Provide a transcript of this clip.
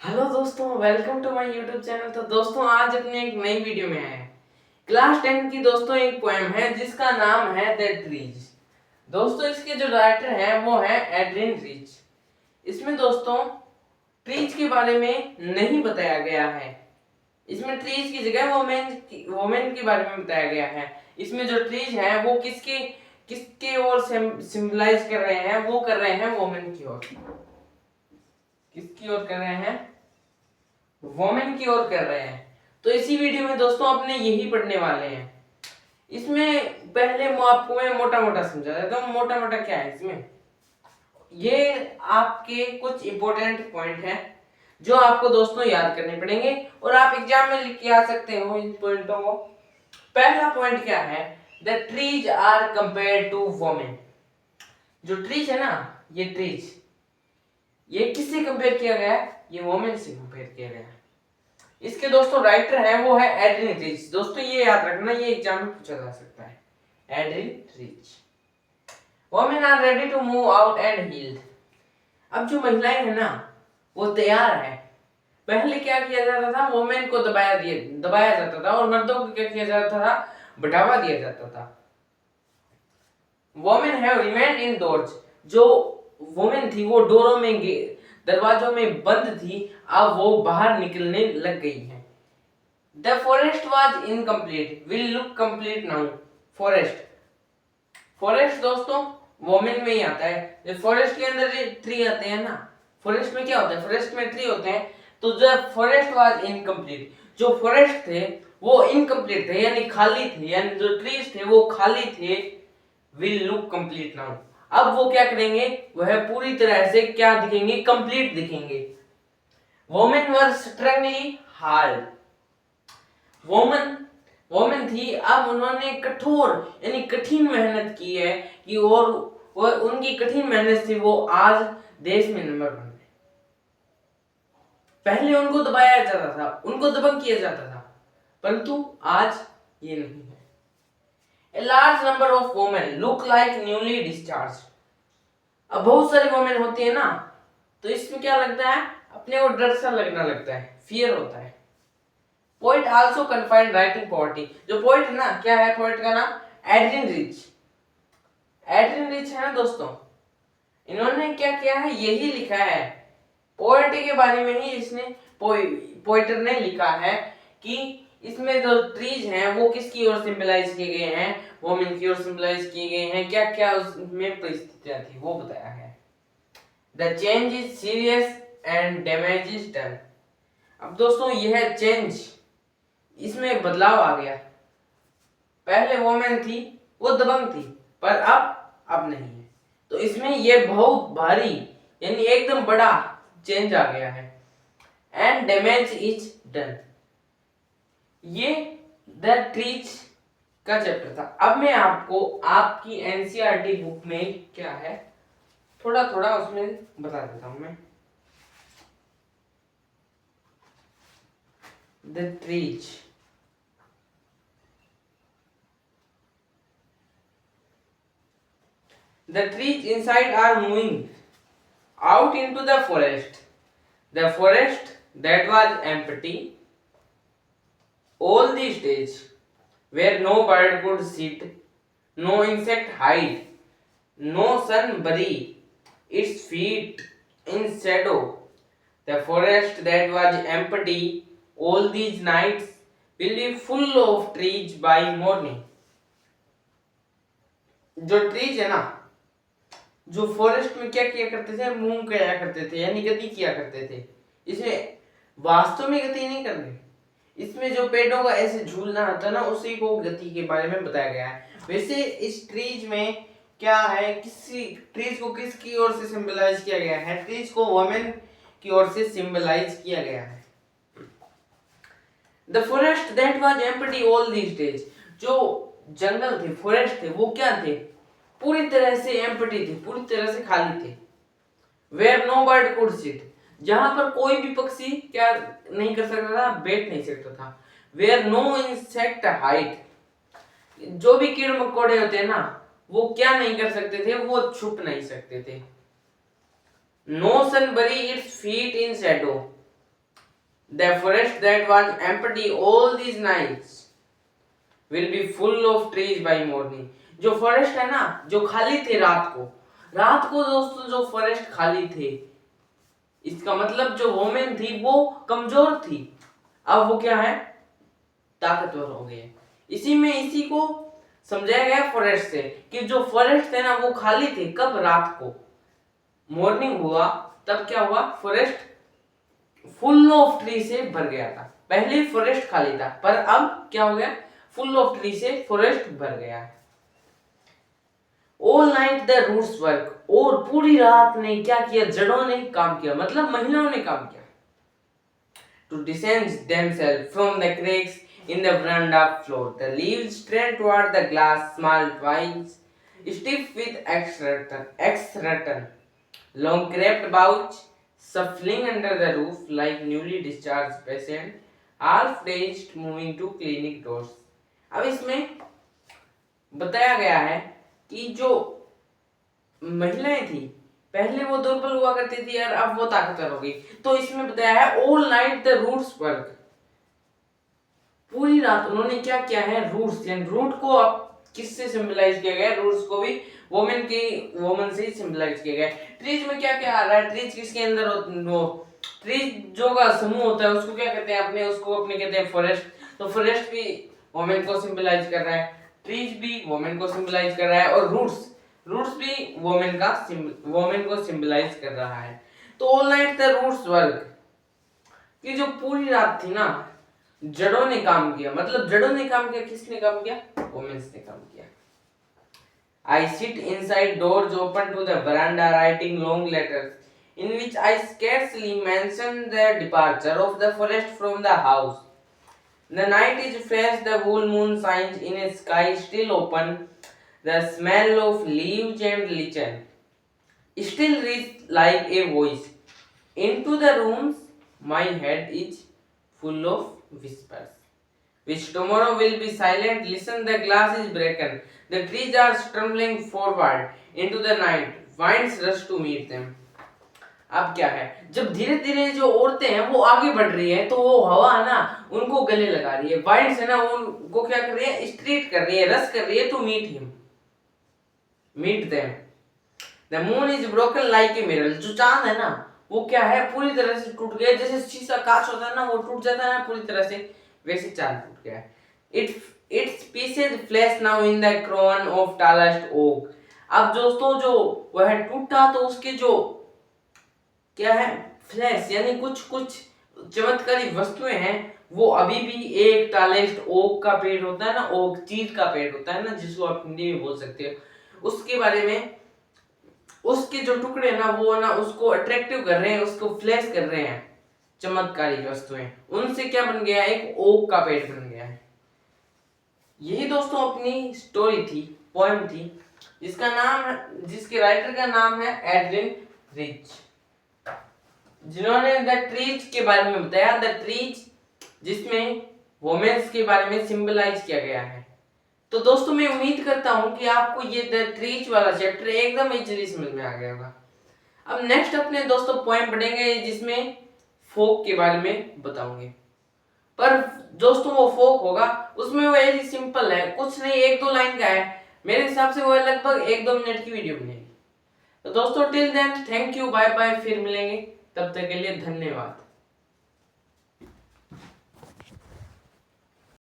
Hello दोस्तों, welcome to my YouTube channel. तो दोस्तों आज अपने एक नई वीडियो में आए हैं। क्लास 10 की दोस्तों एक पोएम है जिसका नाम है द ट्रीज। दोस्तों इसके जो राइटर हैं वो है एड्रिन रिच। इसमें दोस्तों ट्रीज के बारे में नहीं बताया गया है। इसमें ट्रीज की जगह वोमेन के बारे में बताया गया है। इसमें जो ट्रीज हैं वो किसके किसके ओर सिंबलाइज कर रहे हैं, वो कर रहे हैं वोमेन की ओर। किसकी ओर कर रहे हैं? वोमेन की ओर कर रहे हैं। तो इसी वीडियो में दोस्तों अपने यही पढ़ने वाले हैं। इसमें पहले आपको मैं मोटा मोटा समझा देता हूँ। मोटा मोटा क्या है इसमें, ये आपके कुछ इंपॉर्टेंट पॉइंट हैं जो आपको दोस्तों याद करने पड़ेंगे और आप एग्जाम में लिख के आ सकते हो इन पॉइंटों को। पहला पॉइंट क्या है? The trees are compare to women. जो ट्रीज है ना, ये ट्रीज, ये किससे कंपेयर किया गया है? ये वोमेन से कंपेयर किया गया है। इसके दोस्तों राइटर है वो है एड्रिन रिच। दोस्तों ये याद रखना, ये एग्जाम में पूछा जा सकता है। Adrienne Rich. Women are ready to move out and healed. अब जो महिलाएं हैं ना वो तैयार है। पहले क्या किया जाता था? वोमेन को दबाया जाता था और मर्दों को क्या किया जाता था? बढ़ावा दिया जाता था। Women have remained in doors. जो वोमेन थी वो डोरों में दरवाजों में बंद थी, अब वो बाहर निकलने लग गई है। The forest was incomplete will look complete now. Forest, forest दोस्तों वोमेन में ही आता है। फॉरेस्ट के अंदर जो ट्री आते हैं ना, फॉरेस्ट में क्या होता है? फॉरेस्ट में ट्री होते हैं। तो जब फॉरेस्ट वॉज इनकम्प्लीट, जो फॉरेस्ट थे वो इनकम्प्लीट थे यानी खाली थे, यानी जो ट्रीज थे वो खाली थे। विल लुक कंप्लीट नाउ, अब वो क्या करेंगे? वह पूरी तरह से क्या दिखेंगे? कंप्लीट दिखेंगे। Women were struggling hard. Woman women थी, अब उन्होंने कठोर यानी कठिन मेहनत की है कि और वो उनकी कठिन मेहनत से वो आज देश में नंबर बन गए। पहले उनको दबाया जाता था, उनको दबंग किया जाता था, परंतु आज ये नहीं है। A large number of women look like newly discharged. अब बहुत सारी वोमेन होती है ना, तो इसमें क्या लगता है? अपने को डर सा लगना लगता है, फियर होता है। Poet also confined writing poverty. जो पोइट है ना, क्या है पोइट का नाम? Adrian rich. एड्रिन रिच है ना दोस्तों, इन्होंने क्या किया है? यही लिखा है पोवर्टी के बारे में ही। इसने पोइटर ने लिखा है कि इसमें जो ट्रीज हैं वो किसकी ओर सिंबलाइज किए गए हैं? वोमेन की ओर सिंबलाइज किए गए हैं। क्या क्या उसमें परिस्थितियां थी वो बताया है। The change is serious and damage is done. अब दोस्तों यह चेंज, इसमें बदलाव आ गया। पहले वोमेन थी वो दबंग थी, पर अब नहीं है। तो इसमें यह बहुत भारी यानी एकदम बड़ा चेंज आ गया है। And damage is done. ये द ट्रीज का चैप्टर था। अब मैं आपको आपकी एनसीईआरटी बुक में क्या है थोड़ा थोड़ा उसमें बता देता हूं मैं। The trees, the trees inside are moving out into the forest. The forest that was empty all these days, where no bird could sit, no insect hide, no sun bury its feet in shadow. The forest that was empty all these nights will be full of trees by morning. जो trees है ना, जो forest में क्या किया करते थे? Move किया करते थे यानी गति किया करते थे। इसमें वास्तव में गति नहीं करते, इसमें जो पेड़ों का ऐसे झूलना होता है ना, उसी को गति के बारे में बताया गया है। वैसे इस ट्रीज में क्या है? किसी ट्रीज को किसकी ओर से सिंबलाइज किया गया है? ट्रीज को वुमेन की ओर से सिंबलाइज किया गया है। The forest that was empty all these days. जो जंगल थे, फॉरेस्ट थे, वो क्या थे? पूरी तरह से एम्प्टी थे, पूरी तरह से खाली थे। Where no bird could sit, जहां पर कोई भी पक्षी क्या नहीं कर सकता था? बैठ नहीं सकता था। वेयर नो इंसेक्ट हाइड, जो भी कीड़े मकोड़े होते हैं ना, वो क्या नहीं कर सकते थे? वो छुप नहीं सकते थे। नो सन बरी its feet in Shadow, The forest that was empty all these nights will be full of trees by morning. जो फॉरेस्ट है ना, जो खाली थे रात को दोस्तों जो फॉरेस्ट खाली थे, इसका मतलब जो वोमेन थी वो कमजोर थी, अब वो क्या है, ताकतवर हो गए। इसी को समझाया गया फॉरेस्ट से कि जो फॉरेस्ट थे ना वो खाली थे, कब, रात को। मॉर्निंग हुआ तब क्या हुआ, फॉरेस्ट फुल ऑफ ट्री से भर गया था। पहले फॉरेस्ट खाली था पर अब क्या हो गया, फुल ऑफ ट्री से फॉरेस्ट भर गया है। All night the roots work, और पूरी रात ने क्या किया, जड़ों ने काम किया, मतलब महिलाओं ने काम किया। To descend themselves from the cracks in the veranda floor. The leaves straight toward the glass, small twigs, stiff with X-rattan, long crept pouch, shuffling under the roof like newly discharged patient, half-dazed, moving to clinic doors. अब इसमें बताया गया है कि जो महिलाएं थी पहले वो दुर्बल हुआ करती थी और अब वो ताकतवर हो गई। तो इसमें बताया है all night the roots work, पूरी रात उन्होंने क्या किया है, रूट्स, यानी रूट को अब किससे सिंबलाइज किया गया है, रूट्स को भी वोमन से ही सिंबलाइज किया गया है। ट्रीज में क्या क्या आ रहा है, ट्रीज किसके अंदर वो ट्रीज जो का समूह होता है उसको क्या कहते हैं, अपने कहते हैं फॉरेस्ट। तो फॉरेस्ट भी वोमेन को सिंबलाइज कर रहा है, ट्रीज भी वोमेन को सिंबलाइज कर रहा है, और रूट्स भी वोमेन को सिंबलाइज कर रहा है। तो all night the roots work, कि जो पूरी रात थी ना जड़ों ने काम किया, मतलब जड़ों ने काम किया, किसने काम किया, वोमेन्स ने काम किया। I sit inside doors open to the veranda writing long letters in which I scarcely mention the departure of the forest from the house. The night is fresh, the full moon shines in a sky still open, the smell of leaves and lichen still reaches like a voice into the rooms. My head is full of whispers, which tomorrow will be silent. Listen, the glass is broken, the trees are stumbling forward into the night, winds rush to meet them. अब क्या है, जब धीरे धीरे जो औरतें हैं वो आगे बढ़ रही है तो वो हवा है ना उनको गले लगा रही है, वाइंड्स है ना उनको क्या कर रही है, स्ट्रीट कर रही है, रस कर रही है to meet them. The moon is broken like a mirror, जो चांद है ना वो क्या है, पूरी तरह से टूट गया, जैसे शीशा कांच होता है ना वो टूट जाता है ना पूरी तरह से, वैसे चांद टूट गया है। Its pieces flash now in the crown of tallest oak. अब दोस्तों जो वह टूटा तो उसके जो क्या है, फ्लैश, यानी कुछ चमत्कारी वस्तुएं हैं वो अभी भी एक टालेस्ट ओक का पेड़ होता है ना, ओक चीज का पेड़ होता है ना जिसको आप हिंदी में बोल सकते हो, उसके बारे में, उसके जो टुकड़े ना वो ना उसको अट्रैक्टिव कर रहे हैं, उसको फ्लैश कर रहे हैं, चमत्कारी वस्तुएं, उनसे क्या बन गया, एक ओक का पेड़ बन गया है। यही दोस्तों अपनी स्टोरी थी, पोएम थी, जिसके राइटर का नाम है एडविन रिच, जिन्होंने द ट्रीज के बारे में बताया, द ट्रीज जिसमें वोमेन्स के बारे में सिंबलाइज किया गया है। तो दोस्तों मैं उम्मीद करता हूं कि आपको ये द ट्रीज वाला चैप्टर एकदम इजीली समझ में आ गया होगा। अब नेक्स्ट अपने दोस्तों पॉइंट पढ़ेंगे जिसमें फोक के बारे में बताऊंगे, पर दोस्तों वो फोक होगा उसमें वो वेरी सिंपल है, कुछ नहीं, 1-2 लाइन का है, मेरे हिसाब से वो लगभग 1-2 मिनट की वीडियो बनेगी। तो दोस्तों till then thank you, bye bye, फिर मिलेंगे, तब तक के लिए धन्यवाद।